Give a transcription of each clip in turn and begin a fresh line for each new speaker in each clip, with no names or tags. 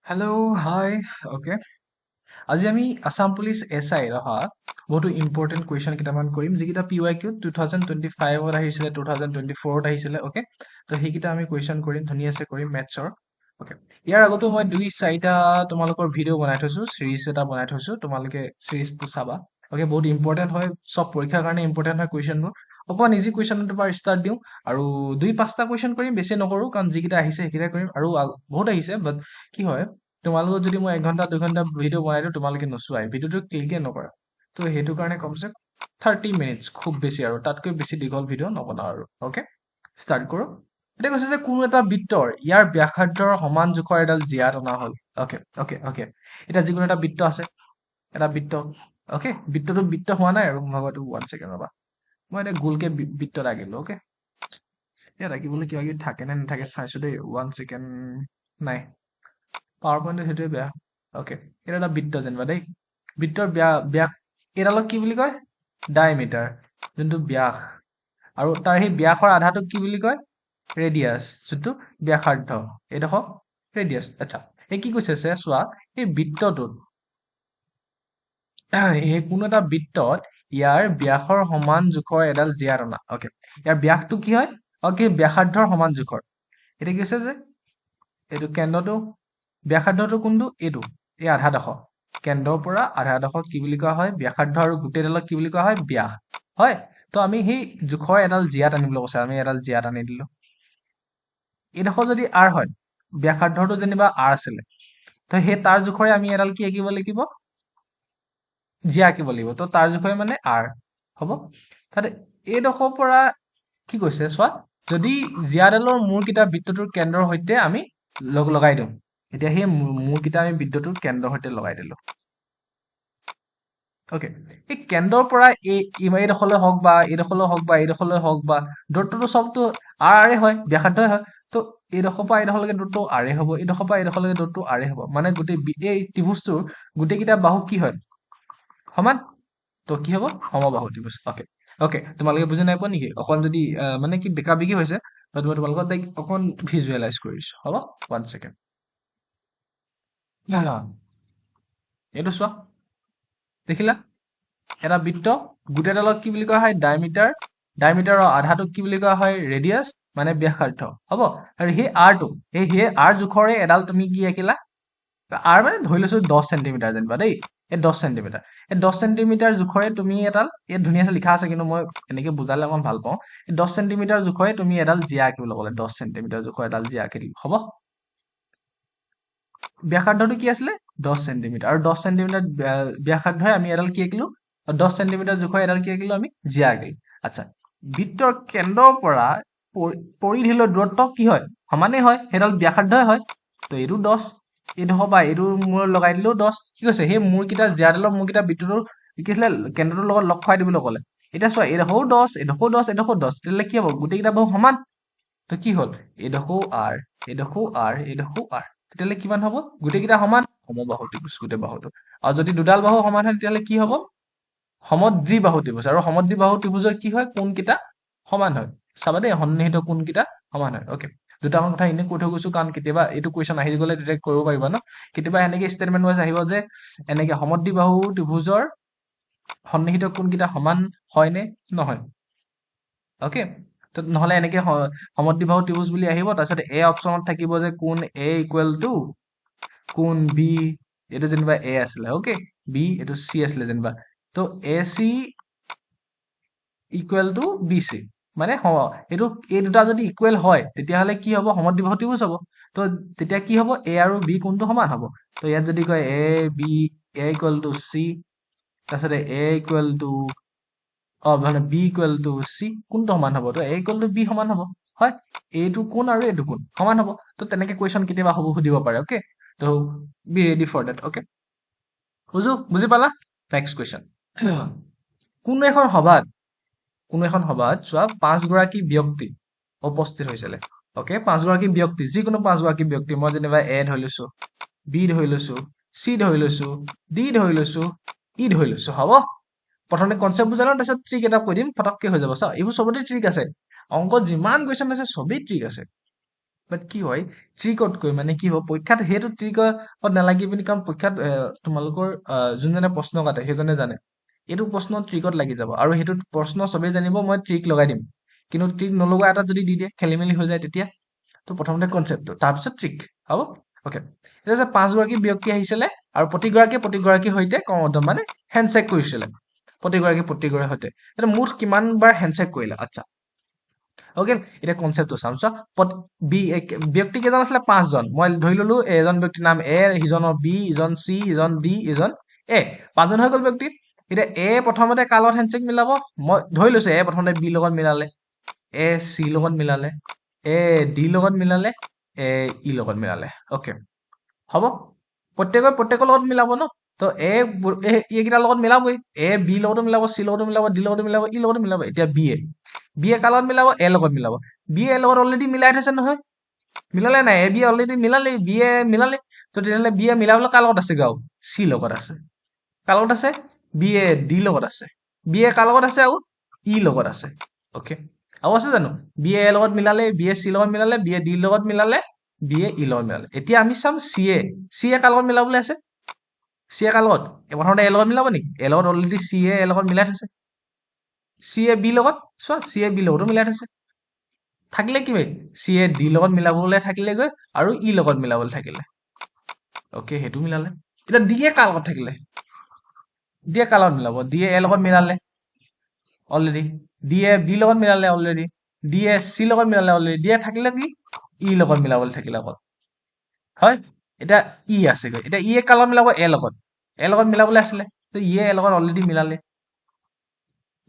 Hello' হাই okay আজি আমি Assam police S I অহা বহুতো ইম্পৰ্টেণ্ট কুৱেশ্যন কেইটামান কৰিম যিকেইটা PYQ 2025ত আহিছিলে 2024ত আহিছিলে অ'কে তো সেইকেইটা আমি কুৱেশ্যন কৰিম ধুনীয়াছে কৰিম মেথছৰ অ'কে ইয়াৰ আগতো মই 2-4টা তোমালোকৰ ভিডিঅ' বনাই থৈছো চিৰিজ এটা বনাই থৈছো তোমালোকে চিৰিজটো চাবা অ'কে বহুত ইম্পৰ্টেণ্ট হয় চব পৰীক্ষাৰ কাৰণে ইম্পৰ্টেণ্ট হয় কুৱেশ্যনবোৰ অকণমান ইজি কুৱেশ্যনৰ পৰা ষ্টাৰ্ট দিওঁ আৰু 2-5টা কুৱেশ্যন কৰিম বেছি নকৰোঁ কাৰণ যিকেইটা আহিছে সেইকেইটা কৰিম আৰু বহুত আহিছে বাট কি হয় তোমালোকক যদি মই 1 ঘণ্টা 2 ঘণ্টা ভিডিঅ' বনাই দিওঁ তোমালোকে নোচোৱাই ভিডিঅ'টো ক্লিকে নকৰা তো সেইটো কাৰণে কমচে 30 মিনিটছ খুব বেছি আৰু তাতকৈ বেছি দীঘল ভিডিঅ' নবনাও আৰু অ'কে ষ্টাৰ্ট কৰোঁ এতিয়া কৈছে যে কোনো এটা বৃত্তৰ ইয়াৰ ব্যাসাৰ্ধৰ সমান জোখৰ এডাল জিয়া টনা হ'ল অ'কে অ'কে অ'কে এতিয়া যিকোনো এটা বৃত্ত আছে এটা বৃত্ত অ'কে বৃত্তটো বৃত্ত হোৱা নাই আৰু ভাগৰটো 1 ছেকেণ্ড ৰ'বা মই এতিয়া গোলকে বৃত্ত আঁকিলো অ'কে ইয়াত আঁকিবলৈ কিবা কিবি থাকে নে নাথাকে চাইছো দেই 1 ছেকেণ্ড নাই পাৱাৰ পইণ্টত সেইটোৱে বেয়া অ'কে এটা এটা বৃত্ত যেনিবা দেই বৃত্তৰ ব্যাস এইডালক কি বুলি কয় ডায়মিটাৰ যোনটো ব্যাস আৰু তাৰ সেই ব্যাসৰ আধাটোক কি বুলি কয় ৰেডিয়াছ যোনটো ব্যাসাৰ্ধ এইডোখৰ ৰেডিয়াছ আচ্ছা এই কি কৈছে চোৱা এই বৃত্তটোত এই কোনো এটা বৃত্তত ইয়াৰ ব্যাসৰ সমান জোখৰ এডাল জিয়া টনা অ'কে ইয়াৰ ব্যাসটো কি হয় অ'কে ব্যাসাৰ্ধৰ সমান জোখৰ এতিয়া কি হৈছে যে এইটো কেন্দ্ৰটো ব্যাসাৰ্ধটো কোনটো এইটো এই আধাডোখৰ কেন্দ্ৰৰ পৰা আধাডোখৰ কি বুলি কোৱা হয় ব্যাসাৰ্ধ আৰু গোটেইডালক কি বুলি কোৱা হয় ব্যাস হয় তো আমি সেই জোখৰ এডাল জিয়াত আনিবলৈ কৈছে আমি এডাল জিয়াত আনি দিলো এইডোখৰ যদি R হয় ব্যাসাৰ্ধটো যেনিবা R আছিলে তো সেই তাৰ জোখৰে আমি এডাল কি আঁকিব লাগিব জিয়া আঁকিব লাগিব তো তাৰ জোখৰে মানে R হ'ব তাতে এইডোখৰ পৰা কি কৈছে চোৱা যদি জিয়াডালৰ মূৰকেইটা বৃত্তটোৰ কেন্দ্ৰৰ সৈতে আমি লগাই দিওঁ এতিয়া সেই মূৰকেইটা আমি বৃত্তটোৰ কেন্দ্ৰৰ সৈতে লগাই দিলো অ'কে এই কেন্দ্ৰৰ পৰা এইডোখৰলৈ হওক বা এইডোখৰলৈ হওক বা এইডোখৰলৈ হওক বা দূৰত্বটো চবতো আৰে হয় ব্যাসাৰ্ধই হয় তো এইডোখৰ পৰা এইডোখৰলৈকে দূৰত্ব আৰে হ'ব এইডোখৰ পৰা এইডোখৰলৈকে দূৰত্ব আৰে হ'ব মানে গোটেই এই ত্ৰিভুজটোৰ গোটেইকেইটা বাহু কি হয় সমান তো কি হ'ব সমবাহু ত্ৰিভুজ অ'কে অ'কে তোমালোকে বুজি নাই পোৱা নেকি অকণ যদি মানে কি বেকা বেকি হৈছে মই তোমালোকক তাইক অকণ ভিজুৱেলাইজ কৰিছো হ'ব 1 ছেকেণ্ড এইটো চোৱা দেখিলা এটা বৃত্ত গোটেইডালক কি বুলি কোৱা হয় ডায়মিটাৰ ডায়মিটাৰৰ আধাটোক কি বুলি কোৱা হয় ৰেডিয়াছ মানে ব্যাসাৰ্ধ হ'ব আৰু সেই সেই R জোখৰে এডাল তুমি কি আঁকিলা R মানে ধৰি লৈছো 10 চেণ্টিমিটাৰ যেনিবা দেই এই 10 চেণ্টিমিটাৰ এই 10 চেণ্টিমিটাৰ জোখৰে তুমি এডাল ইয়াত ধুনীয়াছে লিখা আছে কিন্তু মই এনেকে বুজালে অকণ ভাল পাওঁ এই 10 চেণ্টিমিটাৰ জোখৰে তুমি এডাল জিয়া আঁকিবলৈ ক'লে 10 চেণ্টিমিটাৰ জোখৰ এডাল জিয়া আঁকি দিলো হ'ব ব্যাসাৰ্ধটো কি আছিলে 10 চেণ্টিমিটাৰ আৰু 10 চেণ্টিমিটাৰ ব্যাসাৰ্ধই আমি এডাল কি আঁকিলো 10 চেণ্টিমিটাৰ জোখৰ এডাল কি আঁকিলো আমি জিয়া আঁকিলো আচ্ছা বৃত্তৰ কেন্দ্ৰৰ পৰা পৰিধিলৈ দূৰত্ব কি হয় সমানেই হয় সেইডাল ব্যাসাৰ্ধই হয় তো এইটো 10 এইডোখৰ পৰা এইটো মূৰ লগাই দিলেও 10 কি কৈছে সেই মূৰকেইটা জিয়াডালৰ মূৰকেইটা বৃত্তটোৰ কি আছিলে কেন্দ্ৰটোৰ লগত লগ খুৱাই দিবলৈ ক'লে এতিয়া চোৱা এইডোখৰো 10 এইডোখৰো 10 এইডোখৰো 10 তেতিয়াহ'লে কি হ'ব গোটেইকেইটা বাহু সমান তো কি হ'ল এইডোখৰো R এইডোখৰো R এইডোখৰো R তেতিয়াহ'লে কিমান হ'ব গোটেইকেইটা সমান সমবাহু ত্ৰিভুজ গোটেই বাহুটো আৰু যদি দুডাল বাহু সমান হয় তেতিয়াহ'লে কি হ'ব সমদ্বিবাহু ত্ৰিভুজ আৰু সমদ্বিবাহু ত্ৰিভুজৰ কি হয় কোণকেইটা সমান হয় চাবা দেই সন্নিহিত কোণকেইটা সমান হয় অ'কে দুটামান কথা এনেই কৈ থৈ গৈছো কাৰণ কেতিয়াবা এইটো কুৱেশ্যন আহি গ'লে তেতিয়া কৰিব পাৰিবা ন কেতিয়াবা এনেকে ষ্টেটমেণ্ট ৱাইজ আহিব যে এনেকে সমদ্বিবাহু ত্ৰিভুজৰ সন্নিহিত কোণকেইটা সমান হয়নে নহয় অ'কে তো নহ'লে এনেকে সমদ্বিবাহু ত্ৰিভুজ বুলি আহিব তাৰপিছত এ অপশ্যনত থাকিব যে কোণ A ইকুৱেল টু কোণ B এইটো যেনিবা A আছিলে অ'কে B এইটো C আছিলে যেনিবা তো AC ইকুৱেল টু BC মানে এইটো এই দুটা যদি ইকুৱেল হয় তেতিয়াহ'লে কি হ'ব সমদ্বিবাহু ত্ৰিভুজ হ'ব তো তেতিয়া কি হ'ব A আৰু B কোণটো সমান হ'ব তো ইয়াত যদি কয় A ইকুৱেল টু C তাৰপিছতে A ইকুৱেল টু মানে B ইকুৱেল টু C কোনটো সমান হ'ব তো A ইকুৱেল টু B সমান হ'ব হয় এইটো কোণ আৰু এইটো কোণ সমান হ'ব তো তেনেকে কুৱেশ্যন কেতিয়াবা সুধিব পাৰে okay to be ready for date okay বুজি পালা নেক্সট কুৱেশ্যন কোনো এখন সভাত চোৱা 5 গৰাকী ব্যক্তি উপস্থিত হৈছিলে অ'কে 5 গৰাকী ব্যক্তি যিকোনো 5 গৰাকী ব্যক্তি মই যেনিবা A ধৰি লৈছো B ধৰি লৈছো C ধৰি লৈছো D ধৰি লৈছো E ধৰি লৈছো হ'ব প্ৰথমে কনচেপ্ট বুজালো তাৰপিছত ট্ৰিক এটা কৈ দিম ফটককে হৈ যাব চা এইবোৰ চবতে ট্ৰিক আছে অংকত যিমান কুৱেশ্যন আছে চবেই ট্ৰিক আছে বাট কি হয় ট্ৰিকতকৈ মানে কি হ'ব পৰীক্ষাত সেইটো ট্ৰিকত নালাগি পিনি কাৰণ পৰীক্ষাত তোমালোকৰ যোনজনে প্ৰশ্ন কাটে সেইজনে জানে এইটো প্ৰশ্ন ট্ৰিকত লাগি যাব আৰু সেইটো প্ৰশ্ন চবেই জানিব মই ট্ৰিক লগাই দিম কিন্তু ট্ৰিক নলগোৱা এটা যদি দি দিয়ে খেলি মেলি হৈ যায় তেতিয়া তো প্ৰথমতে কনচেপ্টটো তাৰপিছত ট্ৰিক হ'ব অ'কে এতিয়া যে 5গৰাকী ব্যক্তি আহিছিলে আৰু প্ৰতিগৰাকীৰ সৈতে মানে হেণ্ডশ্বেক কৰিছিলে প্ৰতিগৰাকীৰ সৈতে এতিয়া মুঠ কিমান বাৰ হেণ্ডশ্বেক কৰিলে আচ্ছা অ'কে এতিয়া কনচেপ্টটো চাম চোৱা ব্যক্তি কেইজন আছিলে 5জন মই ধৰি ললো এজন ব্যক্তিৰ নাম এ সিজনৰ বি ইজন চি ইজন ডি ইজন এ 5জন হৈ গ'ল ব্যক্তি এতিয়া এ প্ৰথমতে কাৰ লগত হেণ্ডশ্বেক মিলাব মই ধৰি লৈছো এ প্ৰথমতে বি লগত মিলালে এ চি লগত মিলালে এ ডি লগত মিলালে এ ই লগত মিলালে অ'কে হ'ব প্ৰত্যেকৰ লগত মিলাব ন তো এইকেইটাৰ লগত মিলাবই এ বি লগতো মিলাব চি লগতো মিলাব ডি লগতো মিলাব ই লগতো মিলাব এতিয়া বি এ কাৰ লগত মিলাব এ লগত মিলাব বি এ লগত অলৰেডি মিলাই থৈছে নহয় মিলালে নাই A B already মিলালে B A মিলালে তো তেতিয়াহ'লে বি এ মিলাবলৈ কাৰ লগত আছে গাও চি লগত আছে কাৰ লগত আছে বি এ ডি লগত আছে বি এ কাৰ লগত আছে আৰু ই লগত আছে অ'কে আৰু আছে জানো বি এ লগত মিলালে বি এ চি লগত মিলালে বি এ ডি লগত মিলালে বি এ ই লগত মিলালে এতিয়া আমি চাম চি এ কাৰ লগত মিলাবলৈ আছে চি এ কাৰ লগত প্ৰথমতে এ লগত মিলাব নেকি এ লগত অলৰেডি চি এ লগত মিলাই থৈছে চি এ বি লগত চোৱা চি এ বি লগতো মিলাই থৈছে থাকিলে কি চি এ ডি লগত মিলাবলৈ থাকিলেগৈ আৰু ই লগত মিলাবলৈ থাকিলে অ'কে সেইটো মিলালে এতিয়া ডি এ কাৰ লগত থাকিলে ডি এ কাৰ লগত মিলাব ডি এ লগত মিলালে অলৰেডি ডি এ বি লগত মিলালে অলৰেডি ডি এ চি লগত মিলালে অলৰেডি ডি এ থাকিলে কি ই লগত মিলাবলৈ থাকিলে অকল হয় এতিয়া ই আছেগৈ এতিয়া ই কাৰ লগত মিলাব এ লগত মিলাবলৈ আছিলে তো ই এ লগত অলৰেডি মিলালে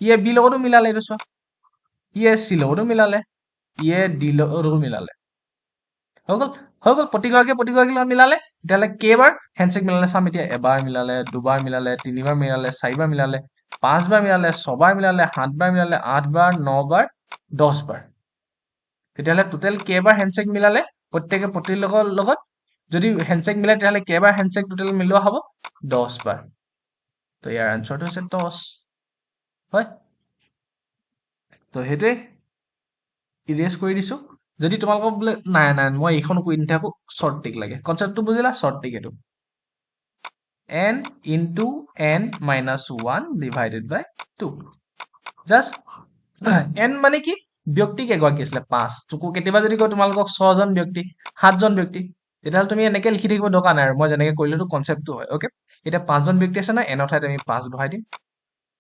ই এ বি লগতো মিলালে এইটো চোৱা ই এ চি লগতো মিলালে ই এ ডি লগতো মিলালে হৈ গ'ল প্ৰতিগৰাকীৰ লগত মিলালে তেতিয়াহ'লে কেইবাৰ হেণ্ডশ্বেক মিলালে চাম এতিয়া এবাৰ মিলালে দুবাৰ মিলালে তিনিবাৰ মিলালে চাৰিবাৰ মিলালে 5বাৰ মিলালে 6বাৰ মিলালে 7বাৰ মিলালে 8বাৰ 9বাৰ 10বাৰ তেতিয়াহ'লে টোটেল কেইবাৰ হেণ্ডশ্বেক মিলালে প্ৰতিটোৰ লগত যদি হেণ্ডশ্বেক মিলাই তেতিয়াহ'লে কেইবাৰ হেণ্ডশ্বেক টোটেল মিলোৱা হ'ব 10বাৰ তো ইয়াৰ আনচাৰটো হৈছে 10 হয় তো সেইটোৱে ইৰেজ কৰি দিছো যদি তোমালোকক বোলে নাই মই এইখন কৰি নাথাকো শ্বৰ্ট টিক লাগে কনচেপ্টটো বুজিলা শ্বৰ্ট টিক এইটো n into n minus 1 divided by 2 just n মানে কি ব্যক্তি কেইগৰাকী আছিলে 5 কেতিয়াবা যদি কয় তোমালোকক 6জন ব্যক্তি 7জন ব্যক্তি তেতিয়াহ'লে তুমি এনেকে লিখি থাকিব দৰকাৰ নাই আৰু মই যেনেকে কৰিলো তো কনচেপ্টটো হয় অ'কে এতিয়া 5জন ব্যক্তি আছে না n ঠাইত আমি 5 বহাই দিম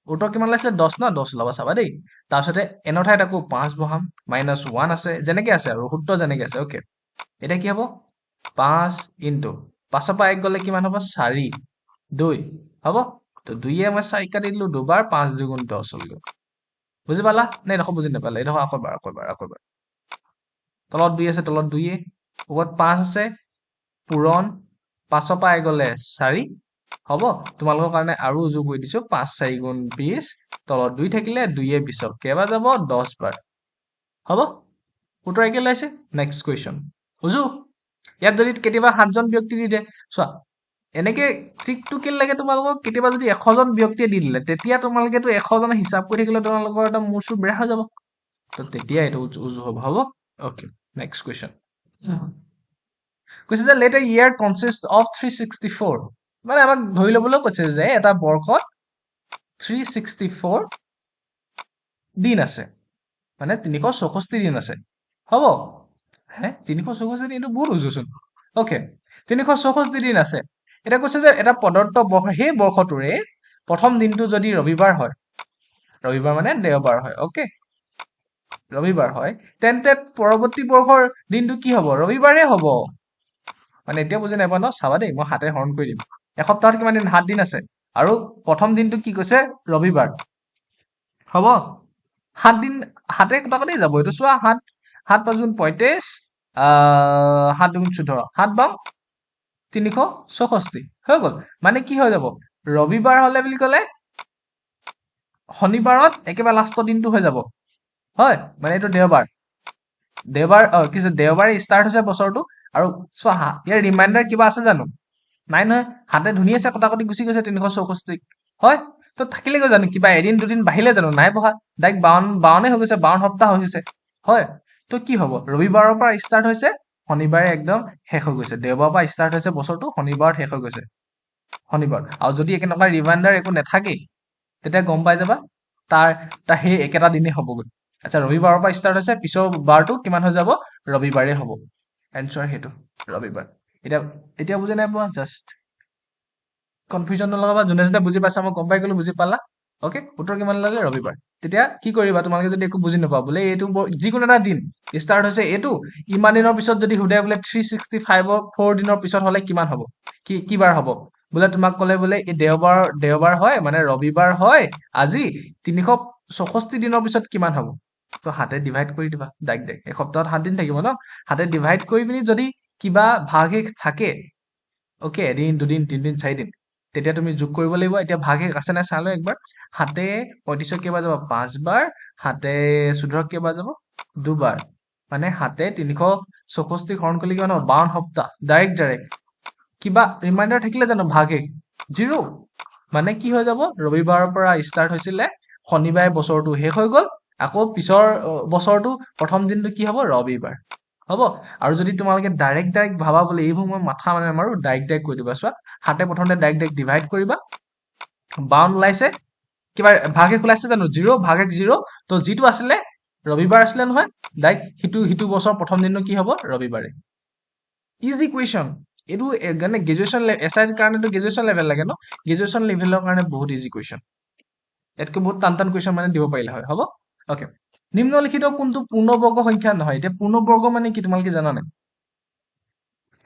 উত্তৰ কিমান লাগিছিলে 10 ন 10 ওলাব চাবা দেই তাৰপিছতে n ঠাইত আকৌ 5 বহাম -1 আছে যেনেকে আছে আৰু সূত্ৰ যেনেকে আছে অ'কে এতিয়া কি হ'ব 5 ইনটু 5 পৰা 1 গ'লে কিমান হ'ব 4 2 হ'ব তো 2 মই 4 কাটি দিলো দুবাৰ 5 2 গুণ 10 হ'ল বুজি পালা নে দেখো বুজি নাপালা এইডোখৰ আকৌ এবাৰ তলত 2 আছে তলত 2 ওপৰত 5 আছে পূৰণ 5 পৰা 1 গ'লে 4 হ'ব তোমালোকৰ কাৰণে আৰু যোগ কৰি দিছো 5 4 গুণ 20 তলত 2 থাকিলে 2 20 কেইবাৰ যাব 10 বাৰ হ'ব উত্তৰ একে ওলাইছে নেক্সট কুৱেশ্যন বুজো ইয়াত যদি কেতিয়াবা 7জন ব্যক্তি দি দিয়ে চোৱা এনেকে ট্ৰিকটো কি লাগে তোমালোকক কেতিয়াবা যদি 100জন ব্যক্তিয়ে দি দিলে তেতিয়া তোমালোকেতো 100জনে হিচাপ কৰি থাকিলে তোমালোকৰ এটা মূৰ চুৰ বেয়া হৈ যাব তো তেতিয়া এইটো উজু হ'ব ওকে নেক্সট কুৱেশ্যন কৈছে যে let a year consist of 364 মানে আমাক ধৰি ল'বলৈ কৈছে যে এটা বৰ্ষত 364 দিন আছে মানে 364 দিন আছে হ'ব হে 364 দিনটো বহুত উজুচোন ওকে 364 দিন আছে এটা কৈছে যে এটা প্ৰদত্ত বৰ্ষ সেই বৰ্ষটোৰে প্ৰথম দিনটো যদি ৰবিবাৰ হয় ৰবিবাৰ মানে দেওবাৰ হয় ওকে ৰবিবাৰ হয় তেন্তে পৰৱৰ্তী বৰ্ষৰ দিনটো কি হ'ব ৰবিবাৰে হ'ব মানে এতিয়া বুজি নাপায় ন চাবা দেই মই হাতে হৰণ কৰি দিম এসপ্তাহত কিমান দিন 7 দিন আছে আৰু প্ৰথম দিনটো কি কৈছে ৰবিবাৰ হ'ব 7 দিন হাতে কটাকটেই যাব এইটো চোৱা 7 5 গুণ 35 7 গুণ 14 7 বাম 364 হৈ গ'ল মানে কি হৈ যাব ৰবিবাৰ হলে বুলি ক'লে শনিবাৰত একেবাৰে লাষ্টৰ দিনটো হৈ যাব হয় মানে এইটো দেওবাৰে ষ্টাৰ্ট হৈছে বছৰটো আৰু চোৱা ইয়াৰ ৰিমাইণ্ডাৰ কিবা আছে জানো নাই নহয় হাতে ধুনীয়াছে কটাকটি গুচি গৈছে 364 হয় তো থাকিলেগৈ জানো কিবা এদিন দুদিন বাঢ়িলে জানো নাই বহা ডাইৰেক্ট 52 হৈ গৈছে 52 সপ্তাহ হৈছে হয় তো কি হ'ব ৰবিবাৰৰ পৰা ষ্টাৰ্ট হৈছে শনিবাৰে একদম শেষ হৈ গৈছে দেওবাৰৰ পৰা ষ্টাৰ্ট হৈছে বছৰটো শনিবাৰত শেষ হৈ গৈছে শনিবাৰ আৰু যদি একেনেকুৱা ৰিমাইণ্ডাৰ একো নাথাকেই তেতিয়া গম পাই যাবা তাৰ তাৰ সেই একেটা দিনেই হ'বগৈ আচ্ছা ৰবিবাৰৰ পৰা ষ্টাৰ্ট হৈছে পিছৰ বাৰটো কিমান হৈ যাব ৰবিবাৰে হ'ব এনচাৰ সেইটো ৰবিবাৰ এতিয়া এতিয়া বুজি নাই পোৱা জাষ্ট কনফিউজন নলগাবা যোনে যোনে বুজি পাইছা মই গম পাই গ'লো বুজি পালা অ'কে উত্তৰ কিমান লাগে ৰবিবাৰ তেতিয়া কি কৰিবা তোমালোকে যদি একো বুজি নোপোৱা বোলে এইটো যিকোনো এটা দিন ষ্টাৰ্ট হৈছে এইটো ইমান দিনৰ পিছত যদি সোধে বোলে 365 4 দিনৰ পিছত হ'লে কিমান হ'ব কি বাৰ হ'ব বোলে তোমাক ক'লে বোলে এই দেওবাৰ হয় মানে ৰবিবাৰ হয় আজি 364 দিনৰ পিছত কিমান হ'ব তো হাতে ডিভাইড কৰি দিবা ডাইৰেক্ট এসপ্তাহত 7 দিন থাকিব ন হাতে ডিভাইড কৰি পিনি যদি কিবা ভাগশেষ থাকে অ'কে এদিন দুদিন তিনিদিন চাৰিদিন তেতিয়া তুমি যোগ কৰিব লাগিব এতিয়া ভাগশেষ আছে নাই চাই লওঁ একবাৰ হাতে 35 কেইবাৰ যাব 5 বাৰ হাতে 14 কেইবাৰ যাব 2 বাৰ মানে হাতে 364 হৰণ কৰিলে কিমান হ'ব 52 সপ্তাহ ডাইৰেক্ট কিবা ৰিমাইণ্ডাৰ থাকিলে জানো ভাগশেষ জিৰ' মানে কি হৈ যাব ৰবিবাৰৰ পৰা ষ্টাৰ্ট হৈছিলে শনিবাৰে বছৰটো শেষ হৈ গ'ল আকৌ পিছৰ বছৰটো প্ৰথম দিনটো কি হ'ব ৰবিবাৰ হ'ব আৰু যদি তোমালোকে ডাইৰেক্ট ভাবা বোলে এইবোৰ মই মাথা মানে মাৰো ডাইৰেক্ট কৈ দিবা চোৱা হাতে প্ৰথমতে ডাইৰেক্ট ডিভাইড কৰিবা 52 ওলাইছে কিবা ভাগশেষ ওলাইছে জানো জিৰ' ভাগশেষ জিৰ' তো যিটো আছিলে ৰবিবাৰ আছিলে নহয় ডাইৰেক্ট সিটো বছৰ প্ৰথম দিনটো কি হ'ব ৰবিবাৰে ইজি কুৱেশ্যন এইটো মানে গ্ৰেজুৱেশ্যন এছআইৰ কাৰণেতো গ্ৰেজুৱেশ্যন লেভেল লাগে ন গ্ৰেজুৱেশ্যন লেভেলৰ কাৰণে বহুত ইজি কুৱেশ্যন ইয়াতকৈ বহুত টান কুৱেশ্যন মানে দিব পাৰিলে হয় হ'ব অ'কে নিম্নলিখিত কোনটো পূৰ্ণবৰ্গ সংখ্যা নহয় এতিয়া পূৰ্ণবৰ্গ মানে কি তোমালোকে জানানে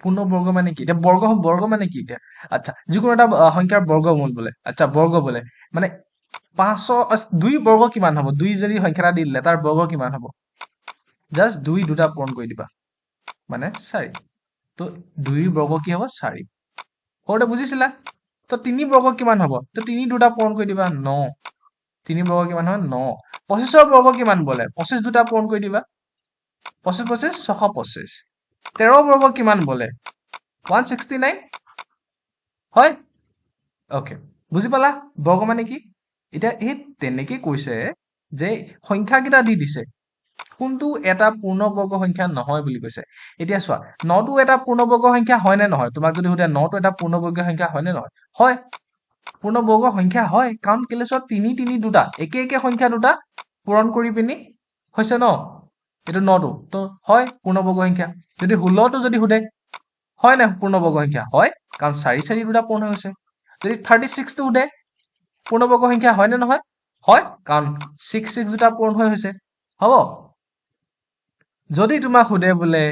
পূৰ্ণবৰ্গ মানে কি এতিয়া বৰ্গ মানে কি এতিয়া আচ্ছা যিকোনো এটা সংখ্যাৰ বৰ্গমূল বোলে আচ্ছা বৰ্গ বোলে মানে 2 বৰ্গ কিমান হ'ব 2 যদি সংখ্যা এটা দি দিলে তাৰ বৰ্গ কিমান হ'ব জাষ্ট 2 দুটা পূৰণ কৰি দিবা মানে 4 তো 2 বৰ্গ কি হ'ব 4 সৰুতে বুজিছিলা তো 3 বৰ্গ কিমান হ'ব তো 3 দুটা পূৰণ কৰি দিবা 9 3 বৰ্গ কিমান হয় 9 25 বৰ্গ কিমান বোলে 25 দুটা পূৰণ কৰি দিবা 25 625 13 বৰ্গ কিমান বোলে 169 হয় অ'কে বুজি পালা বৰ্গ মানে কি এতিয়া এই তেনেকে কৈছে যে সংখ্যাকেইটা দি দিছে কোনটো এটা পূৰ্ণবৰ্গ সংখ্যা নহয় বুলি কৈছে এতিয়া চোৱা 9টো এটা পূৰ্ণবৰ্গ সংখ্যা হয় নে নহয় তোমাক যদি সোধে 9টো এটা পূৰ্ণবৰ্গ সংখ্যা হয় নে নহয় হয় পূৰ্ণবৰ্গ সংখ্যা হয় কাৰণ কেলে চোৱা 3 3 দুটা একে সংখ্যা দুটা পূৰণ কৰি পিনি হৈছে ন এইটো 9টো তো হয় পূৰ্ণবৰ্গ সংখ্যা যদি 16টো যদি সোধে হয় না পূৰ্ণবৰ্গ সংখ্যা হয় কাৰণ 4 4 দুটা পূৰণ হৈছে যদি 36টো সোধে পূৰ্ণবৰ্গ সংখ্যা হয় নে নহয় হয় কাৰণ 6 6 দুটা পূৰণ হৈছে হ'ব যদি তোমাক সোধে বোলে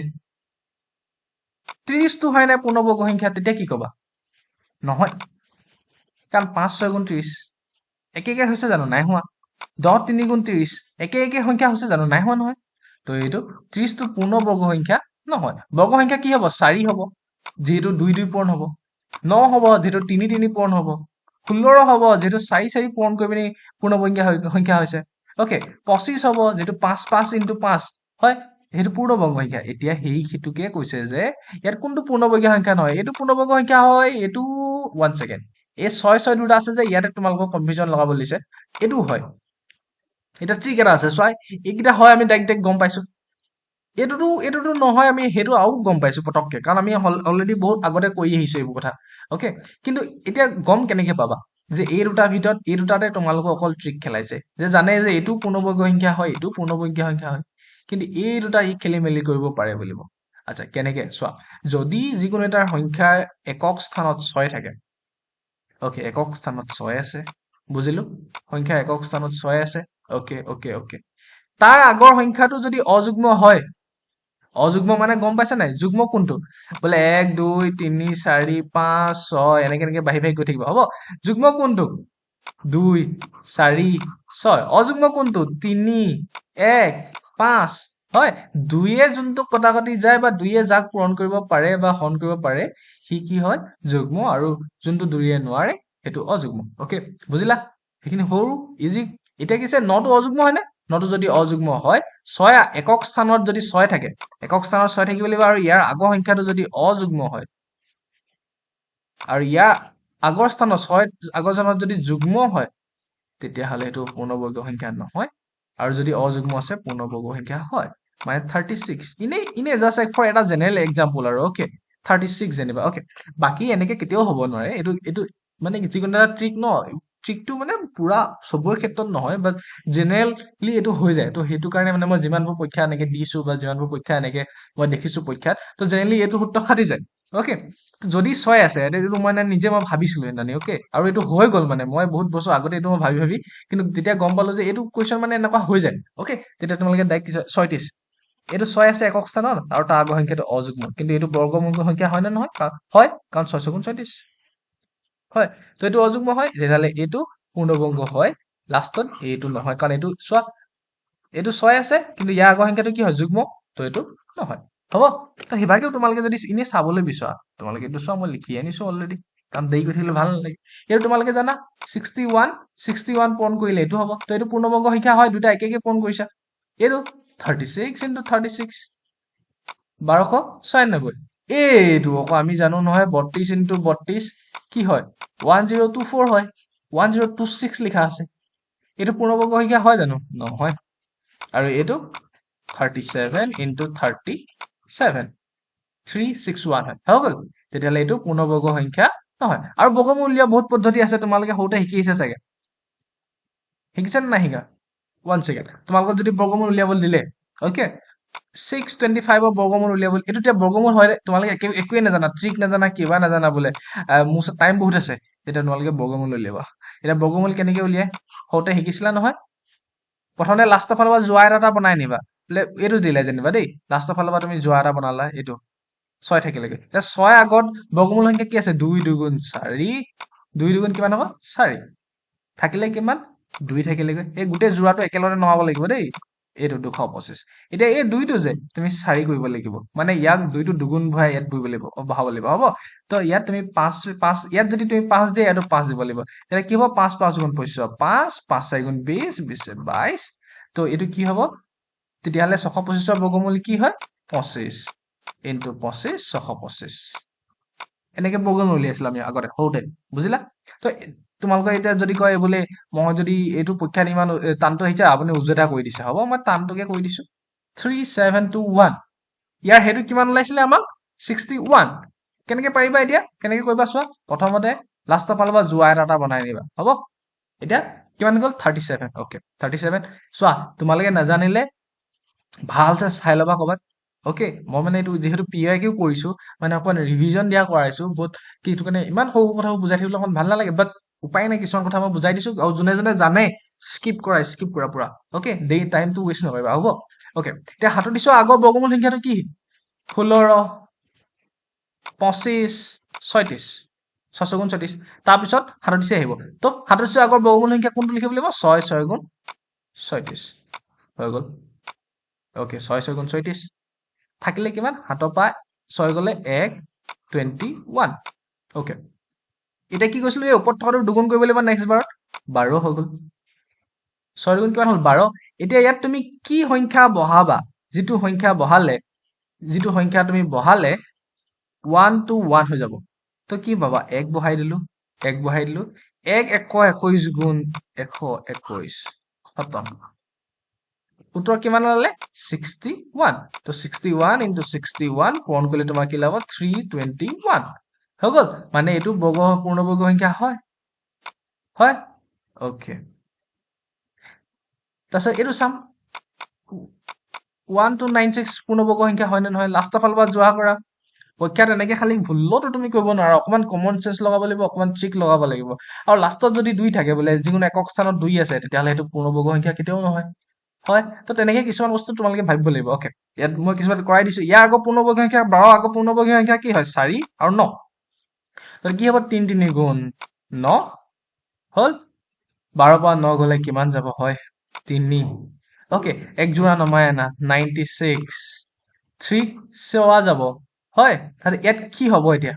30টো হয় নে পূৰ্ণবৰ্গ সংখ্যা তেতিয়া কি ক'বা নহয় কাৰণ 5 6 গুণ 30 একে হৈছে জানো নাই হোৱা 10 3 গুণ 30 একে সংখ্যা হৈছে জানো নাই হোৱা নহয় তো এইটো 30টো পূৰ্ণবৰ্গ সংখ্যা নহয় বৰ্গ সংখ্যা কি হ'ব 4 হ'ব যেহেতু 2 2 পূৰণ হ'ব 9 হ'ব যেহেতু 3 3 পূৰণ হ'ব 16 হ'ব যেহেতু 4 4 পূৰণ কৰি পিনি পূৰ্ণবৰ্গ সংখ্যা হৈছে অ'কে 25 হ'ব যেহেতু 5 5 × 5 হয় সেইটো পূৰ্ণবৰ্গ সংখ্যা এতিয়া সেইটোকে কৈছে যে ইয়াত কোনটো পূৰ্ণবৰ্গ সংখ্যা নহয় এইটো পূৰ্ণবৰ্গ সংখ্যা হয় এইটো 1 ছেকেণ্ড এই 6 6 দুটা আছে যে ইয়াতে তোমালোকক কনফিউজন লগাব দিছে এইটো হয় এটা ট্ৰিক এটা আছে চোৱা এইকেইটা হয় আমি ডাইৰেক্ট গম পাইছো এইটোতো নহয় আমি সেইটো আৰু গম পাইছো পটককে কাৰণ আমি অলৰেডি বহুত আগতে কৈ আহিছো এইবোৰ কথা অ'কে কিন্তু এতিয়া গম কেনেকে পাবা যে এই দুটাৰ ভিতৰত এই দুটাতে তোমালোকক অকল ট্ৰিক খেলাইছে যে জানে যে এইটো পূৰ্ণবৰ্গ সংখ্যা হয় এইটো পূৰ্ণবৰ্গ সংখ্যা হয় কিন্তু এই দুটা খেলি মেলি কৰিব পাৰে বুলিব আচ্ছা কেনেকে চোৱা যদি যিকোনো এটা সংখ্যাৰ একক স্থানত 6 থাকে অ'কে একক স্থানত 6 আছে বুজিলো সংখ্যাৰ একক স্থানত 6 আছে অ'কে তাৰ আগৰ সংখ্যাটো যদি অযুগ্ম হয় অযুগ্ম মানে গম পাইছা নাই যুগ্ম কোনটো বোলে 1 2 3 4 5 6 এনেকে বাঢ়ি গৈ থাকিব হ'ব যুগ্ম কোনটো 2 4 6 অযুগ্ম কোনটো 3 1 5 হয় 2য়ে যোনটো কটাকটি যায় বা 2য়ে যাক পূৰণ কৰিব পাৰে বা হৰণ কৰিব পাৰে সি কি হয় যুগ্ম আৰু যোনটো 2য়ে নোৱাৰে সেইটো অযুগ্ম অ'কে বুজিলা সেইখিনি সৰু ইজি এতিয়া কিছে 9টো অযুগ্ম হয়নে 9টো যদি অযুগ্ম হয় 6 একক স্থানত যদি 6 থাকে একক স্থানত 6 থাকিব লাগিব আৰু ইয়াৰ আগৰ সংখ্যাটো যদি অযুগ্ম হয় আৰু ইয়াৰ আগৰ স্থানত 6 আগৰ স্থানত যদি যুগ্ম হয় তেতিয়াহ'লে সেইটো পূৰ্ণবৰ্গ সংখ্যা নহয় আৰু যদি অযুগ্ম আছে পূৰ্ণবৰ্গ সংখ্যা হয় মানে 36 ইনে জাষ্ট এক ফৰ এটা জেনেৰেল এক্সাম্পল আৰু অ'কে 36 যেনিবা অ'কে বাকী এনেকে কেতিয়াও হ'ব নোৱাৰে এইটো মানে যিকোনো এটা ট্ৰিক ন ট্ৰিকটো মানে পুৰা চবৰে ক্ষেত্ৰত নহয় বাট জেনেৰেলি এইটো হৈ যায় তো সেইটো কাৰণে মানে মই যিমানবোৰ পৰীক্ষা এনেকে দিছো বা যিমানবোৰ পৰীক্ষা এনেকে মই দেখিছো পৰীক্ষাত তো জেনেৰেলি এইটো সূত্ৰ খাটি যায় অ'কে যদি 6 আছে এইটো মানে নিজে মই ভাবিছিলো সেইদিনানি অ'কে আৰু এইটো হৈ গ'ল মানে মই বহুত বছৰ আগতে এইটো মই ভাবি কিন্তু যেতিয়া গম পালো যে এইটো কুৱেশ্যন মানে এনেকুৱা হৈ যায় অ'কে তেতিয়া তোমালোকে ডাইৰেক্ট 36 এইটো 6 আছে একক স্থানত আৰু তাৰ আগৰ সংখ্যাটো অযুগ্ম কিন্তু এইটো বৰ্গমূল সংখ্যা হয় নে নহয় হয় কাৰণ 6 গুণ 36 হয় তো এইটো অযুগ্ম হয় তেতিয়াহ'লে এইটো পূৰ্ণবংগ হয় লাষ্টত এইটো নহয় কাৰণ এইটো চোৱা এইটো 6 আছে কিন্তু ইয়াৰ আগৰ সংখ্যাটো কি হয় যুগ্ম তো এইটো নহয় হ'ব তো সিভাগেও তোমালোকে যদি এনেই চাবলৈ বিচৰা তোমালোকে এইটো চোৱা মই লিখি আনিছো অলৰেডি কাৰণ দেৰি কৰি থাকিলে ভাল নালাগে এইটো তোমালোকে জানা 61 পূৰণ কৰিলে এইটো হ'ব তো এইটো পূৰ্ণবংগ সংখ্যা হয় দুটা একে পূৰণ কৰিছা এইটো 36 into 36 1296 এইটো আকৌ আমি জানো নহয় 32 into 32 কি হয় 1024 হয় 1026 লিখা আছে এইটো পূৰ্ণবংগ সংখ্যা হয় জানো নহয় আৰু এইটো 37 into 37 361 হয় হৈ গ'ল তেতিয়াহ'লে এইটো পূৰ্ণবৰ্গ সংখ্যা নহয় আৰু বৰ্গমূল উলিওৱা বহুত পদ্ধতি আছে তোমালোকে সৰুতে শিকিছে চাগে শিকিছে নে নাই শিকা ওৱান ছেকেণ্ড তোমালোকক যদি বৰ্গমূল উলিয়াবলৈ দিলে অ'কে 625 বৰ্গমূল উলিয়াবলৈ এইটো এতিয়া বৰ্গমূল হয় তোমালোকে একোৱে নাজানা ট্ৰিক নাজানা কিবা নাজানা বোলে মোৰ ওচৰত টাইম বহুত আছে তেতিয়া তোমালোকে বৰ্গমূল উলিয়াবা এতিয়া বৰ্গমূল কেনেকে উলিয়াই সৰুতে শিকিছিলা নহয় প্ৰথমতে লাষ্টৰ ফালৰ পৰা জোৱা এটা বনাই নিবা বোলে এইটো দিলে যেনিবা দেই লাষ্টৰ ফালৰ পৰা তুমি জোৱা এটা বনালা এইটো 6 থাকিলেগৈ এতিয়া 6 আগত বৰ্গমূল সংখ্যা কি আছে 2 দুগুণ 4 2 দুগুণ কিমান হ'ব 4 থাকিলে কিমান 2 থাকিলেগৈ এই গোটেই জোৰাটো একেলগে নমাব লাগিব দেই এইটো 225 এতিয়া এই দুইটো যে তুমি 4 কৰিব লাগিব মানে ইয়াক দুইটো দুগুণ ভৰাই ইয়াত বহিব লাগিব বহাব লাগিব হ'ব তো ইয়াত তুমি 5 ইয়াত যদি তুমি 5 দিয়ে ইয়াতো 5 দিব লাগিব তেতিয়া কি হ'ব 5 5 গুণ 25 5 5 4 গুণ 20 20 22 তো এইটো কি হ'ব তেতিয়াহ'লে 625 বৰ্গমূল কি হয় 25 ইনটু 25 625 এনেকে বৰ্গমূল উলিয়াইছিলো আমি আগতে সৰুতে বুজিলা তো তোমালোকৰ এতিয়া যদি কয় বোলে মই যদি এইটো পৰীক্ষাত ইমান টানটো আহিছে আপুনি উজুটা কৰি দিছে হ'ব মই টানটোকে কৰি দিছো 3721 ইয়াৰ সেইটো কিমান ওলাইছিলে আমাক 61 কেনেকে পাৰিবা এতিয়া কেনেকে কৰিবা চোৱা প্ৰথমতে লাষ্টৰ ফালৰ পৰা জোৱা এটা বনাই নিবা হ'ব এতিয়া কিমান গ'ল 37 অ'কে 37 চোৱা তোমালোকে নাজানিলে ভালছে চাই ল'বা ক'ৰবাত অ'কে মই মানে এইটো যিহেতু PYQ কৰিছো মানে অকমান ৰিভিজন দিয়া কৰাইছো বহুত কি এইটো কাৰণে ইমান সৰু কথাবোৰ বুজাই থাকিবলৈ অকমান ভাল নালাগে বাট উপায় নাই কিছুমান কথা মই বুজাই দিছো আৰু যোনে যোনে জানে স্কিপ কৰা পুৰা অ'কে দেৰি টাইমটো ৱেষ্ট নকৰিবা হ'ব অ'কে এতিয়া হাতত দিছো আগৰ বৰ্গমূল সংখ্যাটো কি 16 25 36 6 গুণ 36 তাৰপিছত হাতত দিছে আহিব তো হাতত দিছো আগৰ বৰ্গমূল সংখ্যা কোনটো লিখিব লাগিব 6 গুণ 36 হৈ গ'ল অ'কে 6 গুণ 36 থাকিলে কিমান হাতৰ পৰা 6 গ'লে 121 অ'কে এতিয়া কি কৈছিলো এই ওপৰত থকাটো দুগুণ কৰিব লাগিব নেক্সট বাৰত 12 হৈ গ'ল 6 দুগুণ কিমান হ'ল 12 এতিয়া ইয়াত তুমি কি সংখ্যা বহাবা যিটো সংখ্যা তুমি বহালে 1 to 1 হৈ যাব তো কি পাবা 1 বহাই দিলো 1 121 গুণ 121 খতম উত্তৰ কিমান ওলালে 61 তো 61 into 61 পূৰণ কৰিলে তোমাৰ কি লাভ 321 হৈ গ'ল মানে এইটো পূৰ্ণবৰ্গ সংখ্যা হয় অ'কে তাৰপিছত এইটো চাম 1296 পূৰ্ণবৰ্গ সংখ্যা হয় নে নহয় লাষ্টৰ ফালৰ পৰা যোৱা কৰা পৰীক্ষাত এনেকে খালি ভুলতো তুমি কৰিব নোৱাৰা অকমান কমন চেঞ্চ লগাব লাগিব অকমান ট্ৰিক লগাব লাগিব আৰু লাষ্টত যদি 2 থাকে বোলে যিকোনো একক স্থানত 2 আছে তেতিয়াহ'লে সেইটো পূৰ্ণবৰ্গ সংখ্যা কেতিয়াও নহয় হয় তো তেনেকে কিছুমান বস্তু তোমালোকে ভাবিব লাগিব অ'কে ইয়াত মই কিছুমান কৰাই দিছো ইয়াৰ আগৰ পূৰ্ণবৰ্গ সংখ্যা 12 আগৰ পূৰ্ণবৰ্গ সংখ্যা কি হয় 4 আৰু 9 তো কি হ'ব 3 3 গুণ 9 হ'ল 12 পৰা 9 গ'লে কিমান যাব হয় 3 অ'কে এক যোৰা নমাই আনা 96 3 চেৱা যাব হয় ইয়াত কি হ'ব এতিয়া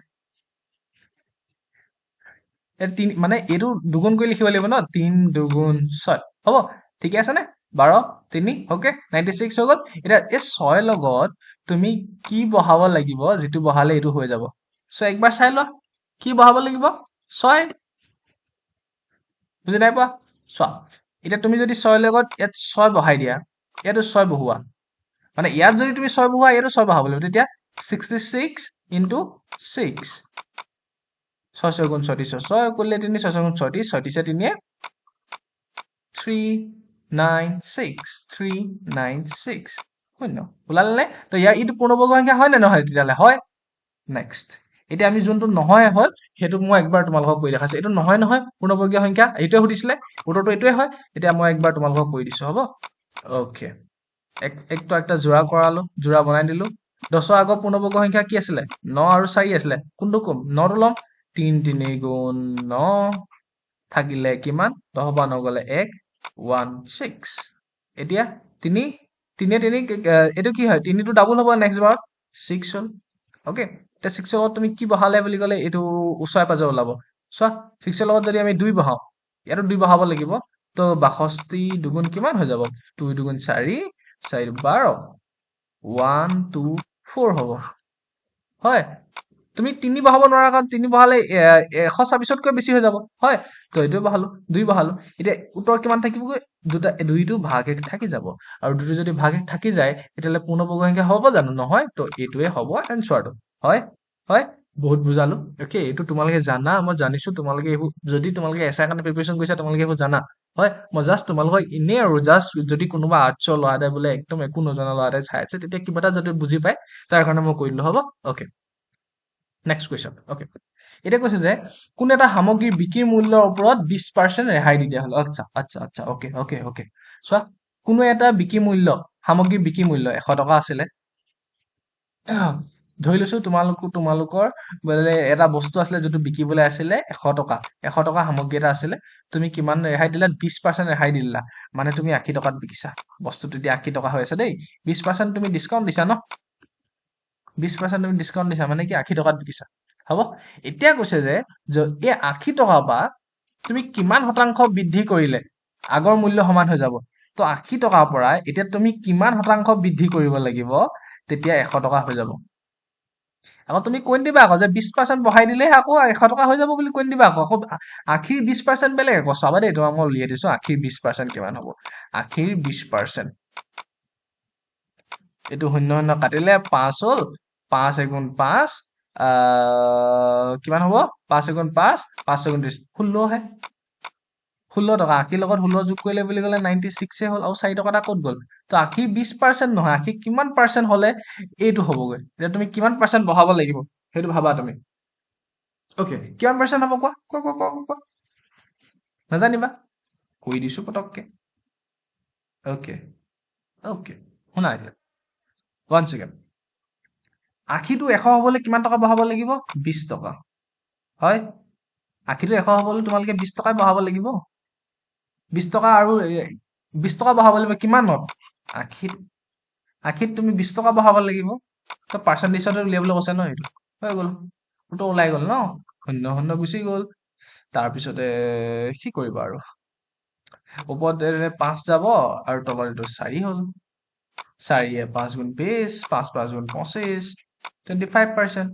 মানে এইটো দুগুণ কৰি লিখিব লাগিব ন 3 দুগুণ 6 হ'ব ঠিকে আছে নে 12 3 অ'কে 96 হৈ গ'ল এতিয়া এই 6 লগত তুমি কি বহাব লাগিব যিটো বহালে এইটো হৈ যাব সো একবাৰ চাই লোৱা কি বহাব লাগিব 6 বুজি নাই পোৱা চোৱা এতিয়া তুমি যদি 6 লগত ইয়াত 6 বহাই দিয়া ইয়াতো 6 বহোৱা মানে ইয়াত যদি তুমি 6 বহোৱা ইয়াতো 6 বহাব লাগিব তেতিয়া 66 into 6 6 6 গুণ 36 6 কৰিলে 3 6 গুণ 36 36 3 396 396 শূন্য ওলালে নে তো ইয়াৰ ইটো পূৰ্ণবৰ্গ সংখ্যা হয় নে নহয় তেতিয়াহ'লে হয় নেক্সট এতিয়া আমি যোনটো নহয় হ'ল সেইটো মই একবাৰ তোমালোকক কৈ দেখাইছো এইটো নহয় নহয় পূৰ্ণবৰ্গীয় সংখ্যা এইটোৱে সুধিছিলে উত্তৰটো এইটোৱে হয় এতিয়া মই একবাৰ তোমালোকক কৈ দিছো হ'ব ওকে একটো একটা জোড়া কৰালো জোড়া বনাই দিলো 10ৰ আগৰ পূৰ্ণবৰ্গ সংখ্যা কি আছিলে 9 আৰু 4 আছিলে কোনটো কম 9টো ল'ম 3 3 গুণ 9 থাকিলে কিমান 10 পৰা 9 গ'লে 1 1 6 এতিয়া 3 3 এইটো কি হয় 3 টো ডাবল হ'ব নেক্সট বাৰ 6 হ'ল ওকে এতিয়া 6 লগত তুমি কি বহালে বুলি ক'লে এইটো ওচৰে পাজৰে ওলাব চোৱা 6 লগত যদি আমি 2 বহাও ইয়াতো 2 বহাব লাগিব তো 62 দুগুণ কিমান হৈ যাব 2 দুগুণ 4 4 12 1 2 4 হ'ব হয় তুমি 3 বহাব নোৱাৰা কাৰণ 3 বহালে 126তকৈ বেছি হৈ যাব হয় তো এইটো বহালো 2 বহালো এতিয়া উত্তৰ কিমান থাকিবগৈ দুটা 2টো ভাগ 1 থাকি যাব আৰু 2টো যদি ভাগ 1 থাকি যায় তেতিয়ালে পূৰ্ণবৰ্গ সংখ্যা হ'ব জানো নহয় তো এইটোৱে হ'ব এনসাৰটো হয় হয় বহুত বুজালো ওকে এইটো তোমালোকে জানা মই জানিছো তোমালোকে এইবোৰ যদি তোমালোকে এছাই কাৰণে প্ৰিপাৰেচন কৰিছা তোমালোকে এইবোৰ জানা হয় মই জাষ্ট তোমালোকক ইনে আৰু জাষ্ট যদি কোনোবা আৰ্টছৰ ল'ৰা এটাই বোলে একদম একো নজনা ল'ৰা এটাই চাই আছে তেতিয়া কিবা এটা যদি বুজি পায় তাৰ কাৰণে মই কৈ দিলো হ'ব ওকে নেক্সট কুৱেশ্যন ওকে এটা কৈছে যে কোন এটা সামগ্ৰীৰ বিক্ৰীৰ মূল্যৰ ওপৰত 20% ৰেহাই দি দিয়া হল আচ্ছা আচ্ছা আচ্ছা ওকে ওকে ওকে চোৱা কোনো এটা বিক্ৰী মূল্য সামগ্ৰীৰ বিক্ৰী মূল্য 100 টকা আছিলে ধৰি লৈছো তোমালোকৰ বোলে এটা বস্তু আছিলে যিটো বিকিবলৈ আছিলে 100 টকা 100 টকা সামগ্ৰী এটা আছিলে তুমি কিমান ৰেহাই দিলা 20% ৰেহাই দিলা মানে তুমি 80 টকাত বিকিছা বস্তুটো এতিয়া 80 টকা হৈ আছে দেই 20% তুমি ডিসকাউন্ট দিছা ন 20% তুমি ডিসকাউন্ট দিছা মানে কি 80 টকাত বিকিছা হ'ব এতিয়া কৈছে যে এই 80 টকা বা তুমি কিমান শতাংশ বৃদ্ধি কৰিলে আগৰ মূল্য সমান হৈ যাব তো 80 টকাৰ পৰা এতিয়া তুমি কিমান শতাংশ বৃদ্ধি কৰিব লাগিব তেতিয়া 100 টকা হৈ যাব আকৌ তুমি কৈ দিবা আকৌ যে 20% বঢ়াই দিলে আকৌ 100 টকা হৈ যাব বুলি কৈ দিবা আকৌ আখিৰ 20% বেলেগ আকৌ চাবা দেই তোমাক মই উলিয়াই দিছো আখিৰ 20% কিমান হ'ব আখিৰ 20% এইটো শূন্য শূন্য কাটিলে 5 হ'ল 5 এগুণ 5 কিমান হ'ব 5 এগুণ 5 5 এগুণ 30 16 হে 16 টকা আখিৰ লগত 16 যোগ কৰিলে বুলি ক'লে 96 হ'ল আৰু 4 টকা এটা ক'ত গ'ল তো আখিৰ 20% নহয় আখি কিমান পাৰ্চেন্ট হলে এইটো হ'বগৈ এতিয়া তুমি কিমান পাৰ্চেন্ট বঢ়াব লাগিব সেইটো ভাবা তুমি ওকে কিমান পাৰ্চেন্ট হ'ব কোৱা নাজানিবা কৈ দিছো পটককে ওকে ওকে শুনা এতিয়া 1 সেকেন্ড আখিটো 100 হ'বলৈ কিমান টকা বঢ়াব লাগিব 20 টকা হয় আখিটো 100 হ'বলৈ তোমালোকে 20 টকাই বঢ়াব লাগিব 20 টকা আৰু 20 টকা বঢ়াব লাগিব কিমানত আখিত তুমি 20 টকা বঢ়াব লাগিব তো পাৰ্চেন্টেজতে উলিয়াবলৈ কৈছে ন এইটো হৈ গ'ল ওটো ওলাই গ'ল ন শূন্য শূন্য গুচি গ'ল তাৰপিছতে কি কৰিবা আৰু ওপৰত 5 যাব আৰু তলত এইটো 4 হ'ল 4 5 গুণ 20 5 5 গুণ 25 25%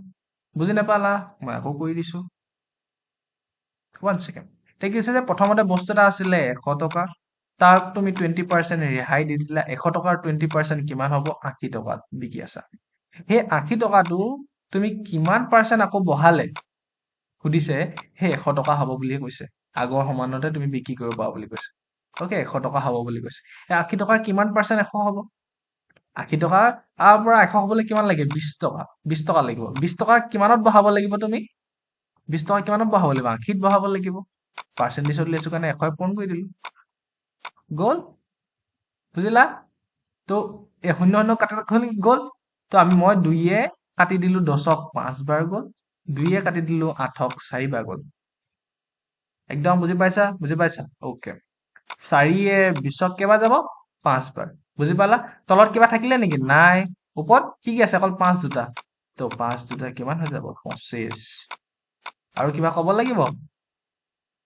বুজি নাপালা মই আকৌ কৰি দিছো 1 সেকেন্ড ঠিক আছে যে প্ৰথমতে বস্তু এটা আছিলে 100 টকা তাক তুমি 20% ৰেহাই দি দিলা 100 টকাৰ 20% কিমান হ'ব 80 টকাত বিকি আছা সেই 80 টকাটো তুমি কিমান পাৰ্চেন্ট আকৌ বঢ়ালে সুধিছে সেই 100 টকা হ'ব বুলিয়ে কৈছে আগৰ সমানতে তুমি বিক্ৰী কৰিব পাৰা বুলি কৈছে ওকে 100 টকা হ'ব বুলি কৈছে এই 80 টকাৰ কিমান পাৰ্চেন্ট 100 হ'ব 80 টকা তাৰ পৰা 100 হ'বলৈ কিমান লাগে 20 টকা 20 টকা লাগিব 20 টকা কিমানত বঢ়াব লাগিব তুমি 20 টকা কিমানত বঢ়াব লাগিব 80ত বঢ়াব লাগিব পাৰ্চেন্টেজত লৈছো কাৰণে 100 পূৰণ কৰি দিলো গ'ল বুজিলা তো এই শূন্য শূন্য কাটি গ'ল তো মই 2 কাটি দিলো 10ক 5 বাৰ গ'ল 2 কাটি দিলো 8ক 4 বাৰ গ'ল একদম বুজি পাইছা ওকে 4 20ক কেইবাৰ যাব 5 বাৰ বুজি পালা তলত কিবা থাকিলে নেকি নাই ওপৰত কি আছে অকল 5 দুটা তো 5 দুটা কিমান হৈ যাব 25 আৰু কিবা ক'ব লাগিব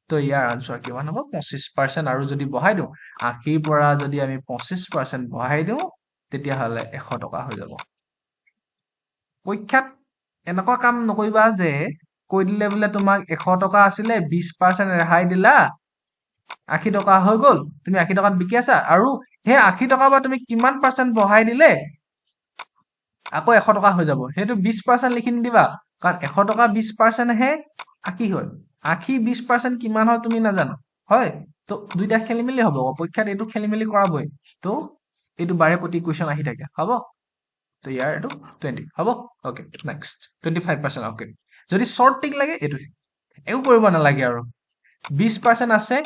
তো ইয়াৰ আনসাৰ কিমান হ'ব 25% আৰু যদি বঢ়াই দিওঁ 80ৰ পৰা যদি আমি 25% বঢ়াই দিওঁ তেতিয়া হলে 100 টকা হৈ যাব পৰীক্ষাত এনেকুৱা কাম নকৰিবা যে কৈ দিলে বোলে তোমাক 100 টকা আছিলে 20% ৰেহাই দিলা 80 টকা হৈ গ'ল তুমি 80 টকাত বিকি আছা আৰু সেই 80 টকাৰ পৰা তুমি কিমান পাৰ্চেন্ট বঢ়াই দিলে আকৌ 100 টকা হৈ যাব সেইটো 20% লিখি নিদিবা কাৰণ 100 টকা 20% হে আশী হয় আশী 20% কিমান হয় তুমি নাজানো হয় তো দুইটা খেলি মেলি হ'ব পৰীক্ষাত এইটো খেলি মেলি কৰাবই তো এইটো বাৰে প্ৰতি কুৱেশ্যন আহি থাকে হ'ব তো ইয়াৰ এইটো 20 হ'ব ওকে নেক্সট 25% ওকে যদি শৰ্ট টিক লাগে এইটো একো কৰিব নালাগে আৰু 20% আছে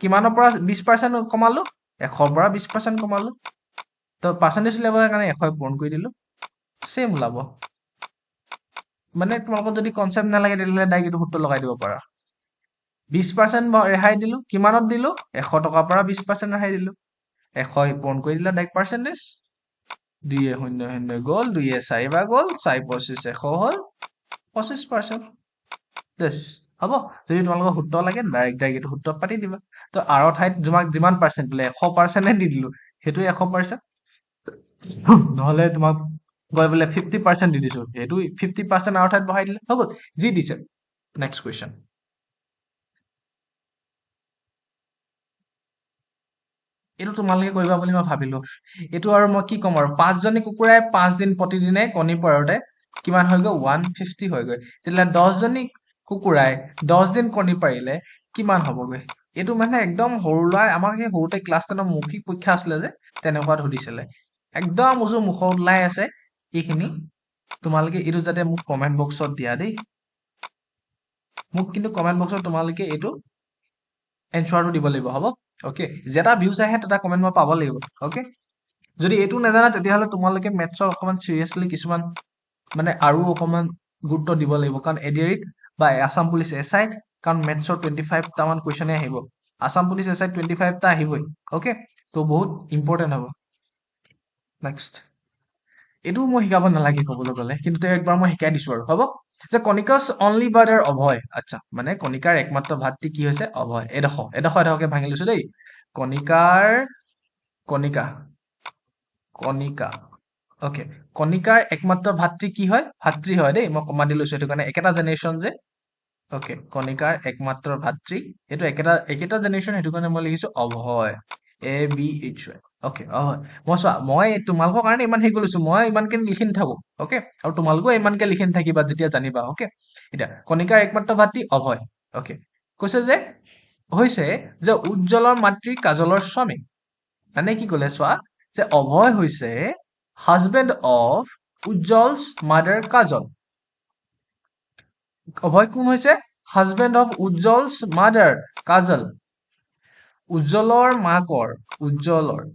কিমানৰ পৰা 20% কমালো 100 পৰা 20% কমালো তো পাৰ্চেন্টেজ লেভেলৰ কাৰণে 100 পূৰণ কৰি দিলো সেম ওলাব মানে তোমালোকৰ যদি কনসেপ্ট নালাগে তেতিয়াহ'লে ডাইৰেক্ট এইটো সূত্ৰ লগাই দিব পাৰা 20% ৰেহাই দিলো কিমানত দিলো 100 টকাৰ পৰা 20% ৰেহাই দিলো 100 পূৰণ কৰি দিলা ডাইৰেক্ট পাৰ্চেন্টেজ 2 গ'ল 2 4 বাৰ গ'ল 4 25 100 হ'ল 25% দেছ হ'ব যদি তোমালোকৰ সূত্ৰ লাগে ডাইৰেক্ট এইটো সূত্ৰত পাতি দিবা তো আৰৰ ঠাইত তোমাক যিমান পাৰ্চেন্ট বোলে 100% দি দিলো সেইটো 100% নহলে তোমাক গৈ বোলে 50% দি দিছো সেইটো 50% আৰৰ ঠাইত বহাই দিলে হৈ গ'ল যি দিছে নেক্সট কুৱেশ্যন এইটো তোমালোকে কৰিবা বুলি মই ভাবিলো এইটো আৰু মই কি ক'ম আৰু 5জনী কুকুৰাই 5 দিন প্ৰতিদিনে কণী পৰোতে কিমান হৈ গ'ল 150 হৈ গ'ল তেতিয়াহ'লে 10জনী কুকুৰাই 10 দিন কণী পাৰিলে কিমান হ'বগৈ এইটো মানে একদম সৰু ল'ৰা আমাক সেই সৰুতে ক্লাছ 10ৰ মৌখিক পৰীক্ষা আছিলে যে তেনেকুৱাত সুধিছিলে একদম উজু মুখত ওলাই আছে এইখিনি তোমালোকে এইটো যাতে মোক কমেন্ট বক্সত দিয়া দেই মোক কিন্তু কমেন্ট বক্সত তোমালোকে এইটো এনসাৰটো দিব লাগিব হ'ব ওকে যেটা ভিউজ আহে তেটা কমেন্ট মই পাব লাগিব ওকে যদি এইটো নাজানা তেতিয়াহ'লে তোমালোকে মেথছৰ অকমান সিৰিয়াসলি কিছুমান মানে আৰু অকমান গুৰুত্ব দিব লাগিব কাৰণ এডিআৰিত বা আসাম পুলিচ এছআইত কাৰণ মেথছৰ 25 টামান কুৱেশ্যনে আহিব আসাম পুলিচ এছআইত 25 টা আহিবই ওকে তো বহুত ইম্পৰ্টেন্ট হ'ব নেক্সট এইটো মই শিকাব নালাগে ক'বলৈ গ'লে কিন্তু একবাৰ মই শিকাই দিছো আৰু হ'ব যে কনিকাছ অনলি ব্ৰাদাৰ অভয় আচ্ছা মানে কণিকাৰ একমাত্ৰ ভাতৃ কি হৈছে অভয় এডোখৰকে ভাঙি লৈছো দেই কণিকা ওকে কণিকাৰ একমাত্ৰ ভাতৃ কি হয় ভাতৃ হয় দেই মই কমা দি লৈছো সেইটো কাৰণে একেটা জেনেৰেশ্যন যে ওকে কণিকাৰ একমাত্ৰ ভাতৃ এইটো একেটা জেনেৰেশ্যন সেইটো কাৰণে মই লিখিছো অভয় ABHY ওকে মই তোমালোকৰ কাৰণে ইমান হেৰি কৰিছো মই ইমানকে লিখি নাথাকো ওকে আৰু তোমালোকেও ইমানকে লিখি নাথাকিবা যেতিয়া জানিবা ওকে এতিয়া কণিকাৰ একমাত্ৰ ভাতৃ অভয় ওকে কৈছে যে হৈছে যে উজ্জ্বলৰ মাতৃ কাজলৰ স্বামী মানে কি ক'লে চোৱা যে অভয় হৈছে হাজবেণ্ড অফ উজ্জ্বলছ মাদাৰ কাজল অভয় কোন হৈছে হাজবেণ্ড অফ উজ্জ্বলছ মাদাৰ কাজল উজ্জ্বলৰ মাকৰ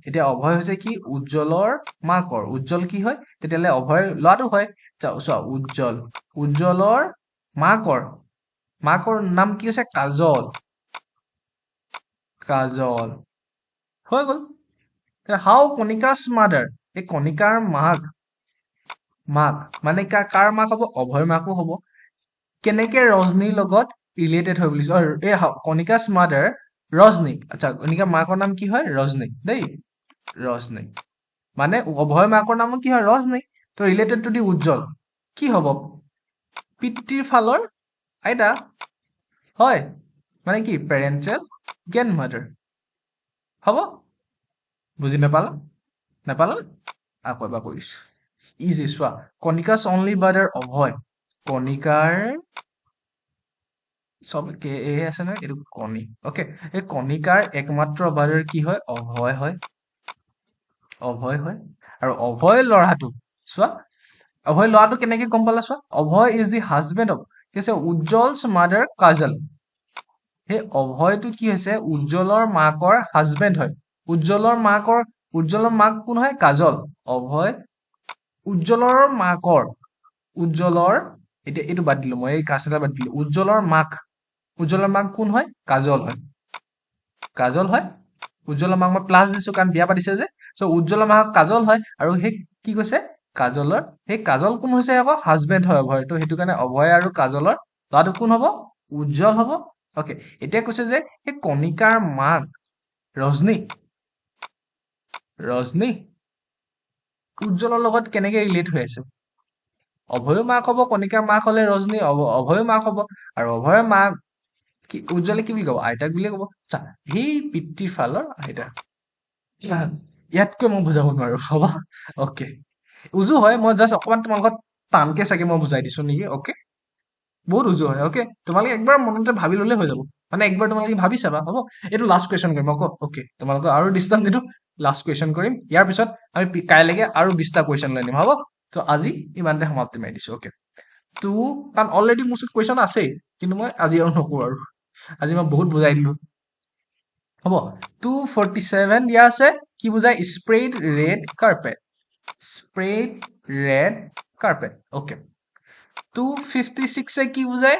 এতিয়া অভয় হৈছে কি উজ্জ্বলৰ মাকৰ উজ্জ্বল কি হয় তেতিয়াহ'লে অভয় ল'ৰাটো হয় চোৱা উজ্জ্বলৰ মাকৰ নাম কি হৈছে কাজল হৈ গ'ল হাউ কণিকাছ মাদাৰ এই কণিকাৰ মাক মানে কাৰ মাক হ'ব অভয়ৰ মাকো হ'ব কেনেকে ৰজনীৰ লগত ৰিলেটেড হয় বুলি এই কণিকাছ মাদাৰ ৰজনী আচ্ছা কণিকাৰ মাকৰ নাম কি হয় ৰজনী দেই ৰজনী মানে অভয় মাকৰ নাম কি হয় ৰজনী তো ৰিলেটেড টু দি উজ্জ্বল কি হ'ব পিতৃৰ ফালৰ আইতা হয় মানে কি পেৰেণ্টেল গ্ৰেণ্ড মাদাৰ হ'ব বুজি নাপালা আকৌ এবাৰ কৰিছো ইজি চোৱা কণিকাছ অনলি ব্ৰাদাৰ অভয় কণিকাৰ সব এ আছে নহয় এইটো কণী ওকে এই কণিকাৰ একমাত্ৰ ব্ৰাদাৰ কি হয় অভয় হয় আৰু অভয় ল'ৰাটো চোৱা অভয় ল'ৰাটো কেনেকে গম পালা চোৱা অভয় ইজ দি হাজবেণ্ড অফ কি আছে উজ্জ্বলছ মাদাৰ কাজল সেই অভয়টো কি হৈছে উজ্জ্বলৰ মাকৰ হাজবেণ্ড হয় উজ্জ্বলৰ মাক কোন হয় কাজল অভয় উজ্জ্বলৰ এতিয়া এইটো বাদ দিলো মই এই কাজ এটা বাদ দিলো উজ্জ্বলৰ মাক কোন হয় কাজল হয় উজ্জ্বলৰ মাক মই প্লাছ দিছো কাৰণ বিয়া পাতিছে যে চ' উজ্জ্বলৰ মাক কাজল হয় আৰু সেই কি কৈছে সেই কাজল কোন হৈছে আকৌ হাজবেণ্ড হয় অভয় তো সেইটো কাৰণে অভয় আৰু কাজলৰ ল'ৰাটো কোন হ'ব উজ্জ্বল হ'ব ওকে এতিয়া কৈছে যে সেই কণিকাৰ মাক ৰজনী উজ্জ্বলৰ লগত কেনেকে ৰিলেট হৈ আছে অভয়ৰ মাক হ'ব কণিকাৰ মাক হ'লে ৰজনী অভয়ৰ মাক হ'ব আৰু অভয়ৰ মাক কি উজ্জ্বলে কি বুলি ক'ব আইতাক বুলিয়ে ক'ব সেই পিতৃৰ ফালৰ আইতা ইয়াতকৈ মই বুজাব নোৱাৰো হ'ব ওকে উজু হয় মই জাষ্ট অকমান তোমালোকক টানকে চাগে মই বুজাই দিছো নেকি অকে বহুত উজু হয় অকে তোমালোকে একবাৰ মনতে ভাবি ললে হৈ যাব মানে একবাৰ তোমালোকে ভাবি চাবা হ'ব এইটো লাষ্ট কুৱেশ্যন কৰিম আকৌ অকে তোমালোকক আৰু ডিষ্টাৰ্ব নিদো লাষ্ট কুৱেশ্যন কৰিম ইয়াৰ পিছত আমি কাইলৈকে আৰু 20টা কুৱেশ্যন লৈ নিম হ'ব তো আজি ইমানতে সমাপ্তি মাৰি দিছো অকে তো কাৰণ অলৰেডি মোৰ ওচৰত কুৱেশ্যন আছেই কিন্তু মই আজি আৰু নকৰো আৰু আজি মই বহুত বুজাই দিলো হ'ব 247 দিয়া আছে কি বুজাই spread red carpet spread red carpet okay 256 কি বুজাই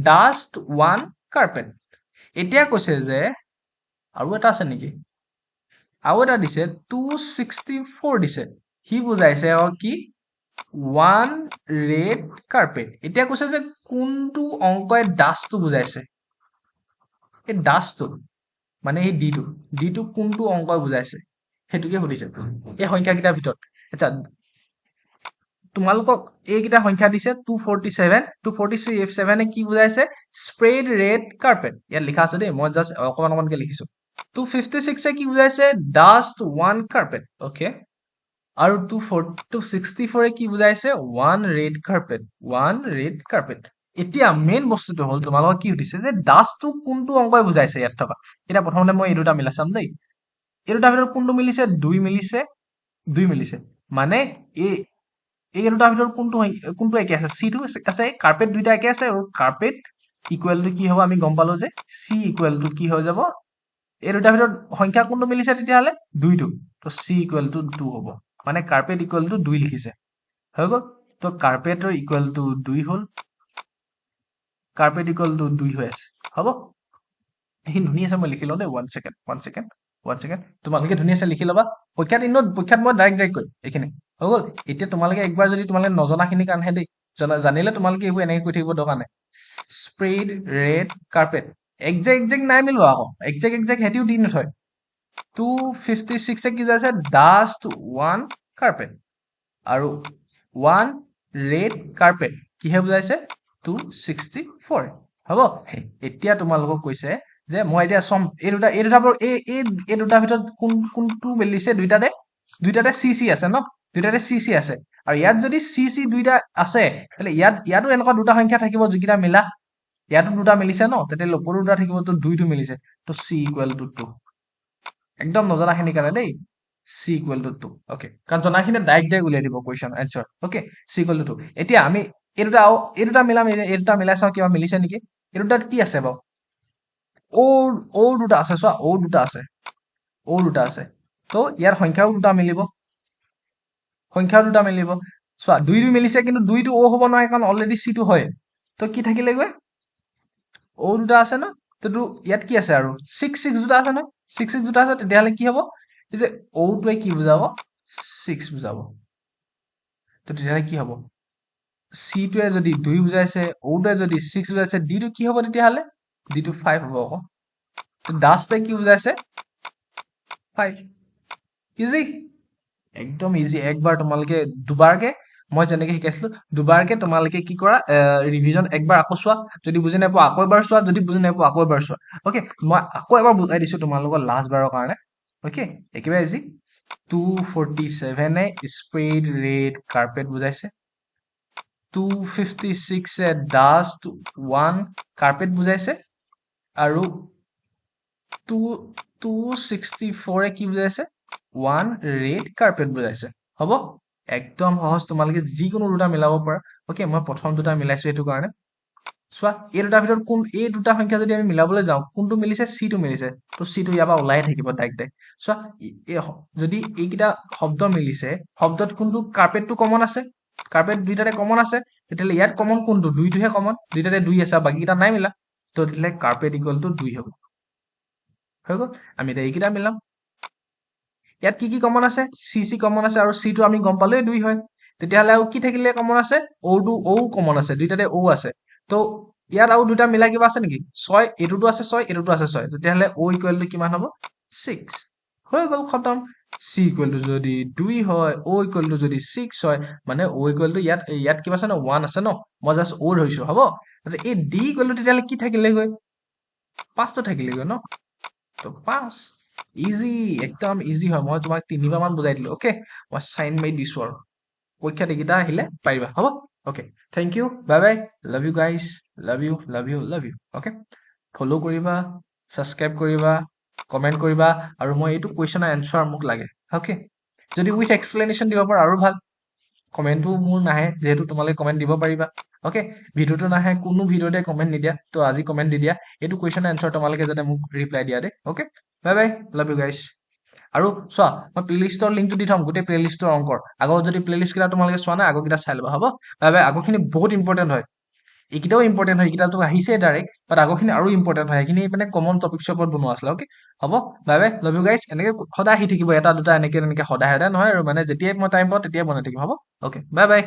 ডাষ্ট ওৱান কাৰ্পেট এতিয়া কৈছে যে আৰু এটা আছে নেকি আৰু এটা দিছে 264 দিছে সি বুজাইছে কি ওৱান ৰেড কাৰ্পেট এতিয়া কৈছে যে কোনটো অংকই ডাষ্টটো বুজাইছে এই ডাষ্টটো মানে এই ডিটো কোনটো অংকই বুজাইছে সেইটোকে সুধিছে এই সংখ্যাকেইটাৰ ভিতৰত আচ্ছা তোমালোকক এইকেইটা সংখ্যা দিছে 247 কি বুজাইছে স্প্ৰেড ৰেড কাৰ্পেট ইয়াত লিখা আছে দেই মই জাষ্ট অকণমানকে লিখিছো 256 কি বুজাইছে ডাষ্ট ওৱান কাৰ্পেট অকে আৰু 264 কি বুজাইছে ওৱান ৰেড কাৰ্পেট এতিয়া মেইন বস্তুটো হ'ল তোমালোকক কি সুধিছে যে ডাষ্টটো কোনটো অংকই বুজাইছে ইয়াত থকা এতিয়া প্ৰথমতে মই এই দুটা মিলাই চাম দেই এই দুটাৰ ভিতৰত কোনটো মিলিছে 2 মিলিছে মানে এই দুটাৰ ভিতৰত কোনটো একে আছে চিটো আছে কাৰ্পেট দুইটা একে আছে আৰু কাৰ্পেট ইকুৱেল টু কি হ'ব আমি গম পালো যে চি ইকুৱেল টু কি হৈ যাব এই দুটাৰ ভিতৰত সংখ্যা কোনটো মিলিছে তেতিয়াহ'লে 2টো তো চি ইকুৱেল টু 2 হ'ব মানে কাৰ্পেট ইকুৱেল টু 2 লিখিছে হৈ গ'ল তো কাৰ্পেটৰ ইকুৱেল টু 2 হ'ল কাৰ্পেট ইকুৱেল টু 2 হৈ আছে হ'ব এইখিনি ধুনীয়া আছে মই লিখি লওঁ দেই 1 ছেকেণ্ড তোমালোকে ধুনীয়াছে লিখি ল'বা পৰীক্ষাত মই ডাইৰেক্ট কৰিম এইখিনি হৈ গ'ল এতিয়া তোমালোকে একবাৰ যদি তোমালোকে নজনাখিনিৰ কাৰণেহে দেই জানিলে তোমালোকে এইবোৰ এনেকৈ কৈ থাকিব দৰকাৰ নাই স্প্ৰেড ৰেড কাৰ্পেট একজেক্ট নাই মিলোৱা আকৌ একজেক্ট সিহঁতিও দি নথয় 256 কি বুজাইছে ডাষ্ট ওৱান কাৰ্পেট আৰু ওৱান ৰেড কাৰ্পেট কিহে বুজাইছে 264 হ'ব এতিয়া তোমালোকক কৈছে যে মই এতিয়া চম এই দুটাৰ ভিতৰত কোনটো মিলিছে দুইটাতে চি আছে ন দুইটাতে চি আছে আৰু ইয়াত যদি চি দুইটা আছে তাহলে ইয়াতো এনেকুৱা দুটা সংখ্যা থাকিব যিকেইটা মিলা ইয়াতো দুটা মিলিছে ন তেতিয়া ওপৰো দুটা থাকিব তো 2টো মিলিছে তো চি ইকুৱেল টু 2 একদম নজনাখিনিৰ কাৰণে দেই চি ইকুৱেল টু 2 অকে কাৰণ জনাখিনি ডাইৰেক্ট উলিয়াই দিব question answer okay C equal to 2 এতিয়া আমি এই দুটা মিলাই চাওঁ কিবা মিলিছে নেকি এই দুটাত কি আছে বাৰু ঔ দুটা আছে চোৱা ঔ দুটা আছে তো ইয়াৰ সংখ্যাও দুটা মিলিব চোৱা 2 মিলিছে কিন্তু 2টো ঔ হ'ব নোৱাৰে কাৰণ অলৰেডি চিটো হয় তো কি থাকিলেগৈ ঔ দুটা আছে ন তো ইয়াত কি আছে আৰু 6 দুটা আছে ন 6 দুটা আছে তেতিয়াহ'লে কি হ'ব যে ঔটোৱে কি বুজাব 6 বুজাব তো তেতিয়াহ'লে কি হ'ব চিটোৱে যদি 2 বুজাইছে ঔটোৱে যদি 6 বুজাইছে ডিটো কি হ'ব তেতিয়াহ'লে ডিটো 5 হ'ব আকৌ ডাষ্টে কি বুজাইছে 5 ইজি একদম ইজি একবাৰ তোমালোকে দুবাৰকে মই যেনেকে শিকাইছিলো দুবাৰকে তোমালোকে কি কৰা ৰিভিজন একবাৰ আকৌ চোৱা যদি বুজি নাপোৱা আকৌ এবাৰ চোৱা যদি বুজি নাপোৱা আকৌ এবাৰ চোৱা অকে মই আকৌ এবাৰ বুজাই দিছো তোমালোকৰ লাষ্ট বাৰৰ কাৰণে অকে একেবাৰে ইজি 247 স্প্ৰেড ৰেড কাৰ্পেট বুজাইছে 256 ডাষ্ট ওৱান কাৰ্পেট বুজাইছে আৰু 264 কি বুজাইছে ওৱান ৰেড কাৰ্পেট বুজাইছে হ'ব একদম সহজ তোমালোকে যিকোনো দুটা মিলাব পাৰা অকে মই প্ৰথম দুটা মিলাইছো এইটো কাৰণে চোৱা এই দুটাৰ ভিতৰত এই দুটা সংখ্যা যদি আমি মিলাবলৈ যাওঁ কোনটো মিলিছে চিটো মিলিছে তো চিটো ইয়াৰ পৰা ওলাই থাকিব ডাইৰেক্ট চোৱা যদি এইকেইটা শব্দ মিলিছে শব্দত কোনটো কাৰ্পেটটো কমন আছে কাৰ্পেট দুইটাতে কমন আছে তেতিয়াহ'লে ইয়াত কমন কোনটো 2টোহে কমন দুইটাতে 2 আছে বাকীকেইটা নাই মিলা তো তেতিয়াহ'লে কাৰ্পেট ইকুৱেল টু 2 হ'ব হৈ গ'ল আমি এতিয়া এইকেইটা মিলাম ইয়াত কি কমন আছে চি কমন আছে আৰু চিটো আমি গম পালোৱে 2 হয় তেতিয়াহ'লে আৰু কি থাকিলে কমন আছে ঔ কমন আছে দুইটাতে ঔ আছে তো ইয়াত আৰু দুটা মিলাই কিবা আছে নেকি 6 এইটোতো আছে 6 এইটোতো আছে 6 তেতিয়াহ'লে ঔ ইকুৱেল টু কিমান হ'ব 6 হৈ গ'ল খতম চি ইকুৱেল টু যদি 2 হয় ঔ ইকুৱেল টু যদি 6 হয় মানে ঔ ইকুৱেল টু ইয়াত কিবা আছে ন 1 আছে ন মই জাষ্ট ঔ ধৰিছো হ'ব এই ডি ইকুৱেল টু তেতিয়াহ'লে কি থাকিলেগৈ 5টো থাকিলেগৈ ন তো 5 ইজি, একদম ইজি হয়। মই তোমাক 3বাৰ মান বুজাই দিলো। অ'কে, মই চাইন মাৰি দিছো আৰু পৰীক্ষাত এইকেইটা আহিলে পাৰিবা, হ'ব? Okay, thank you, bye bye, love you guys, love you, love you, love you. Okay, follow' কৰিবা, ছাবস্ক্ৰাইব কৰিবা, কমেণ্ট কৰিবা, আৰু মই এইটো কুৱেশ্যনৰ এনচাৰ মোক লাগে। অ'কে, যদি উইথ এক্সপ্লেনেশ্যন দিব পাৰা আৰু ভাল। কমেণ্টটো মোৰ নাহে, যিহেতু তোমালোকে কমেণ্ট দিব পাৰিবা। অ'কে, ভিডিঅ'টো নাহে, কোনো ভিডিঅ'তে কমেণ্ট নিদিয়া, তো আজি কমেণ্ট দি দিয়া। এইটো কুৱেশ্যনৰ এনচাৰ তোমালোকে যাতে মোক ৰিপ্লাই দিয়া দেই। Okay, by bye, love you guys. আৰু চোৱা, মই প্লেলিষ্টৰ লিংকটো দি থ'ম, গোটেই প্লেলিষ্টৰ অংকৰ। আগৰ যদি প্লেলিষ্ট কেইটা তোমালোকে চোৱা নাই, আগৰকেইটা চাই ল'বা, হ'ব? Bye bye. আগৰখিনি বহুত ইম্পৰ্টেণ্ট হয়, এইকেইটাও ইম্পৰ্টেণ্ট হয়, এইকেইটাতো আহিছে ডাইৰেক্ট, বাট আগৰখিনি আৰু ইম্পৰ্টেণ্ট হয়, সেইখিনি মানে কমন টপিক্সৰ ওপৰত বনোৱা আছিলে। অ'কে, হ'ব, বাই বাই, লাভ ইউ গাইজ। এনেকে সদায় আহি থাকিব, এটা দুটা এনেকে সদায় সদায় নহয় আৰু, মানে যেতিয়াই মই টাইম পাওঁ তেতিয়াই বনাই থাকিম, হ'ব? Okay, bye bye.